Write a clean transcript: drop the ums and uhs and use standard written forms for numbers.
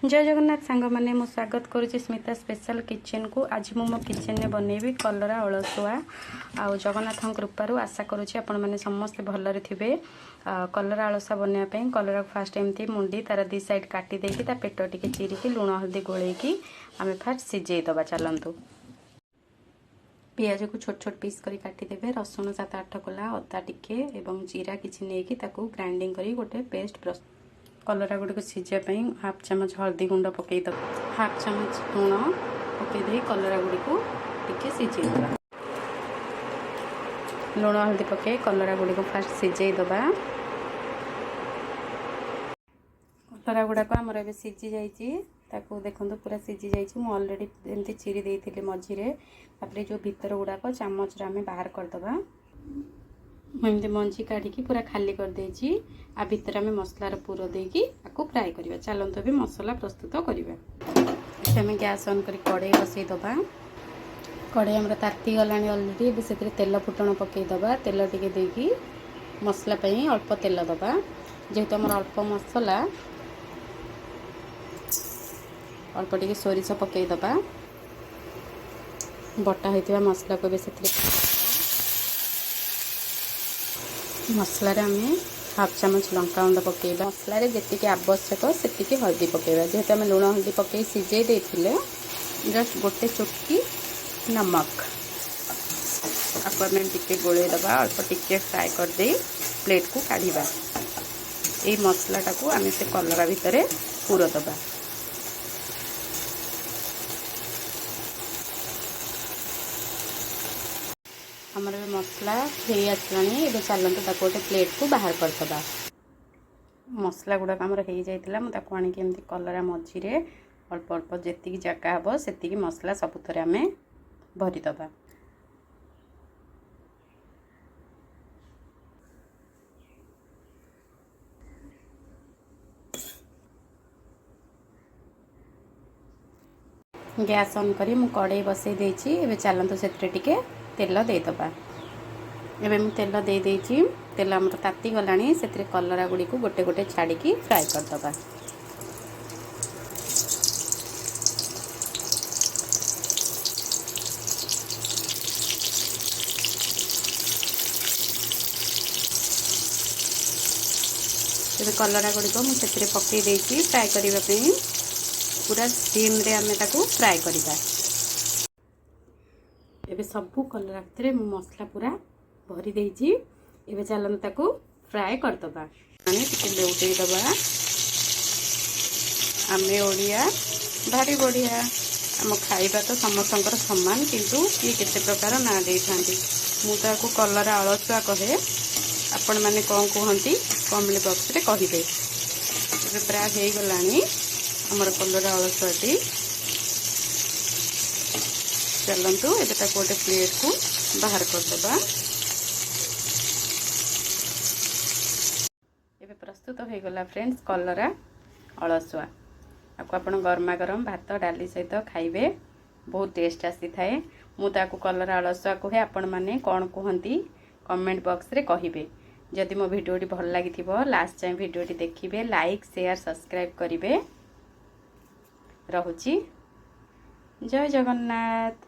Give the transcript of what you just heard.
जय जगन्नाथ सांग मैंने मु स्वागत करुच्ची स्मिता स्पेशल किचन को। आज मु मो किचन में बनैबी कलरा अलसुआ आ जगन्नाथ कृपारू आशा करुच्ची आपण मैंने समस्ते भलरे थिबे। कलरा अलसुआ बनवाई कलरा फास्ट एमती मुंडी तार दी साइड काटी देकी ता पेट टिके चिरिकी लुण हल्दी गोलेकी आमे फास्ट सिझेई दबा। चलंतु पियाज को छोट छोट पीस करी काटी देबे। रसुण 7-8 कोला, अदा टिके एवं जीरा किछि नेकी ताकू ग्राइंडिंग करी गोटे पेस्ट प्रस्तुत। कलरा गुड़ को सीझापी हाफ चामच हल्दी गुंड पकईद, हाफ चामच लुण पकईदे कलरा गुड़ी को टिके सीझेदबा। लुण हल्दी पकई कलरा गुड़ी को फास्ट सीझे दबा। कलरा गुड़ाक आमर ए सीझी जाइए देखो पूरा सीझी जाइए। मु अलरेडी एमती चिरी देती मझीरे तापर जो भीतर गुड़ाक चामच आम बाहर करदबा। मुझे मंजी काढ़ी पूरा खाली कर देछि। आ भीतर आम मसलार पूर देकी आपको फ्राए करिबा। चलंतु भी मसला प्रस्तुत करिबा। आम गैस ऑन करी कड़े बसई दबा। कड़े हमर ताती गलानी अलरेडी। से तेल फुटण पकई दबा। तेल टिके देकी मसला पई अल्प तेल दबा। जेहेतु हमर अल्प मसला अल्प टिके सोरिष पकई दबा। बटा होइतिबा मसला को से मसला आम हाफ चामच लंका गुंड पकेबा। मसला जी आवश्यक से हल्दी पकेबा। जेहेतु आम लुण हल्दी पकई सीझे देथिले जस्ट गोटे चुटकी नमक आपने टिके गोले दबा। अल्प टिके फ्राए कर दे प्लेट को काढ़ीबा। ए मसलाटा को आम से कलरा भितर पूर दबा। हमर मसला हो आसलानी। ये चलते गोटे प्लेट को बाहर करदबा। मसला गुड़ाक आमर हो जाइला। मुझे आणिक एमती कलरा मझीरे अल्प अल्प जी जगह हम से मसला सबुथ आम भरीदबा। गैस ऑन करी मु कड़े बसई देछि। एबे चलंतु सेत्रे टिके तेल देदबा। एबे मु तेल दे देछि। तेल हमर ताती गलानी। सेत्रे कलरा गुड़ी को गोटे गोटे छाड़ी की फ्राए करदबा। एबे कलरा गुड़ी को मु सेत्रे पकई देछि फ्राए करिबा पई। पूरा सिम रे आमे ताकू फ्राए करिबा। एबे सबू कलरा भितर मु मसला पूरा भरी देछि। एबे चलन ताकू फ्राए करदबा। माने टिके लेउटेई दबा। आमे ओडिया भारी बढ़िया। आम खाइबा तो समस्तंकर समान किंतु ये केते प्रकार ना देई थांती। मु ताकू कलरा अलसुआ कहे। आपण माने कोन कहंती कमेंट बॉक्स रे कहिबे। एबे प्राय हेई गलानी हमर कलरा अलसुआटी। चलंतु एबे ताको गोटे प्लेट को बाहर करदबा। एबे प्रस्तुत हो गला फ्रेंड्स कलरा अलसुआ। आपको आपण गरमा गरम भात डाली सहित खाइबे बहुत टेस्ट आसी थाए। मु ताको कलरा अलसुआ कहे। आपण माने कोन कहंती कमेंट बॉक्स रे कहिबे। जदि मो वीडियोटी भल लागिथिबो लास्ट टाइम वीडियोटी देखिबे। लाइक शेयर सब्सक्राइब करिवे। रहुची जय जगन्नाथ।